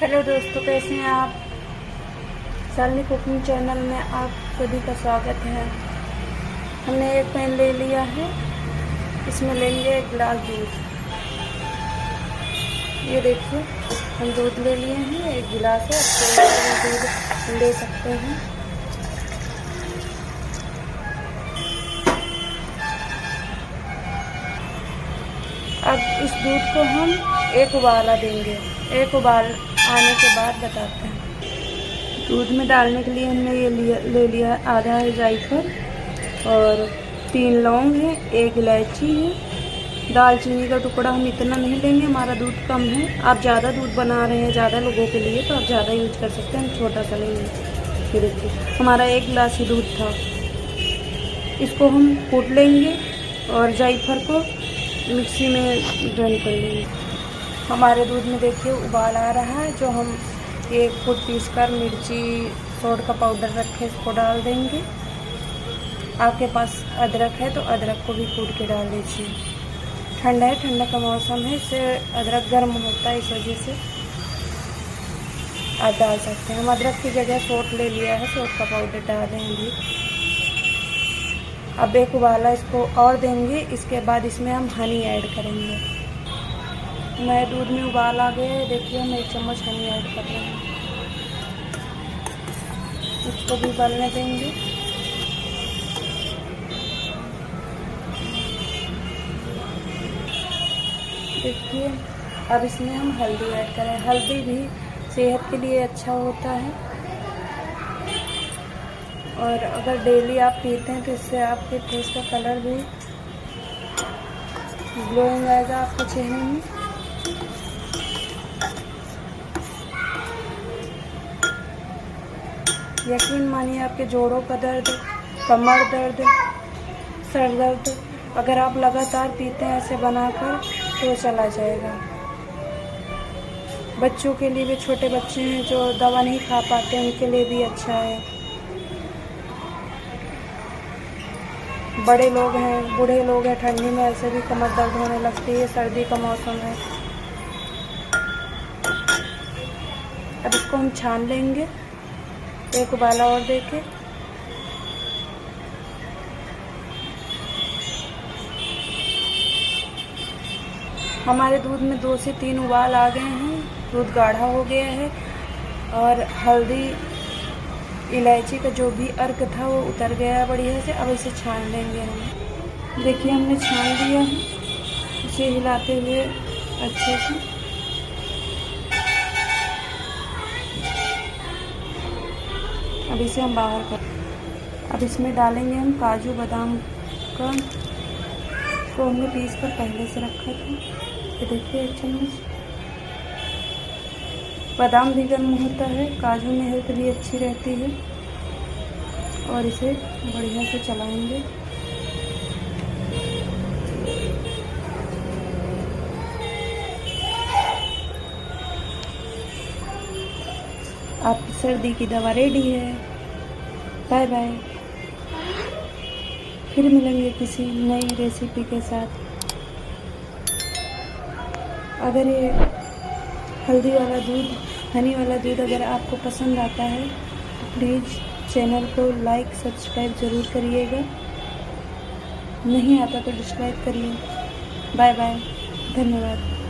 Hello दोस्तों, कैसे हैं आप। शालिनी कुकिंग चैनल में आप सभी का स्वागत है। हमने एक पैन ले लिया है, इसमें लेंगे 1 गिलास दूध। ये देखिए, हम दूध ले लिए हैं, 1 गिलास है। आप दूध ले सकते हैं। अब इस दूध को हम एक उबाला देंगे। एक उबाल आने के बाद बताते हैं। दूध में डालने के लिए हमने ये ले लिया आधा है जायफल और 3 लौंग है, 1 इलायची है। दालचीनी का टुकड़ा हम इतना नहीं लेंगे, हमारा दूध कम है। आप ज़्यादा दूध बना रहे हैं ज़्यादा लोगों के लिए तो आप ज़्यादा यूज कर सकते हैं, हम छोटा सा लेंगे। फिर देखिए हमारा 1 गिलास ही दूध था। इसको हम कूट लेंगे और जायफल को मिक्सी में ग्राइंड कर लेंगे। हमारे दूध में देखिए उबाल आ रहा है। जो हम 1 फुट पीस कर मिर्ची सोड का पाउडर रखे इसको डाल देंगे। आपके पास अदरक है तो अदरक को भी कूट के डाल दीजिए। ठंडा है, ठंडा का मौसम है, इससे अदरक गर्म होता है, इस वजह से आप डाल सकते हैं। हम अदरक की जगह सोड ले लिया है, सोड का पाउडर डाल देंगे। अब 1 उबाला इसको और देंगे। इसके बाद इसमें हम हनी ऐड करेंगे। नए दूध में उबाल आ गया है, देखिए हम 1 चम्मच हनी ऐड कर रहे हैं। इसको भी उबालने देंगे। देखिए अब इसमें हम हल्दी ऐड करें। हल्दी भी सेहत के लिए अच्छा होता है और अगर डेली आप पीते हैं तो इससे आपके फेस का कलर भी ग्लोइंग आएगा आपके चेहरे में। यकीन मानिए आपके जोड़ों का दर्द, कमर दर्द, सर दर्द अगर आप लगातार पीते हैं ऐसे बनाकर तो चला जाएगा। बच्चों के लिए भी, छोटे बच्चे हैं जो दवा नहीं खा पाते उनके लिए भी अच्छा है। बड़े लोग हैं, बूढ़े लोग हैं, ठंडी में ऐसे भी कमर दर्द होने लगती है, सर्दी का मौसम है। अब इसको हम छान लेंगे 1 उबाला और देके। हमारे दूध में 2 से 3 उबाल आ गए हैं, दूध गाढ़ा हो गया है और हल्दी इलायची का जो भी अर्क था वो उतर गया है बढ़िया से। अब इसे छान लेंगे हम। देखिए हमने छान दिया है, इसे हिलाते हुए अच्छे से। अब इसे हम बाहर कर। अब इसमें डालेंगे हम काजू बादाम का, को हमने पीस कर पहले से रखा था। ये देखिए 1 चम्मच। बादाम भी गर्म होता है, काजू में हेल्थ भी अच्छी रहती है और इसे बढ़िया से चलाएंगे। आपकी सर्दी की दवा रेडी है। Bye bye. फिर मिलेंगे किसी नई रेसिपी के साथ। अगर ये हल्दी वाला दूध, हनी वाला दूध अगर आपको पसंद आता है तो प्लीज़ चैनल को लाइक सब्सक्राइब ज़रूर करिएगा। नहीं आता तो डिसलाइक करिए। बाय बाय, धन्यवाद।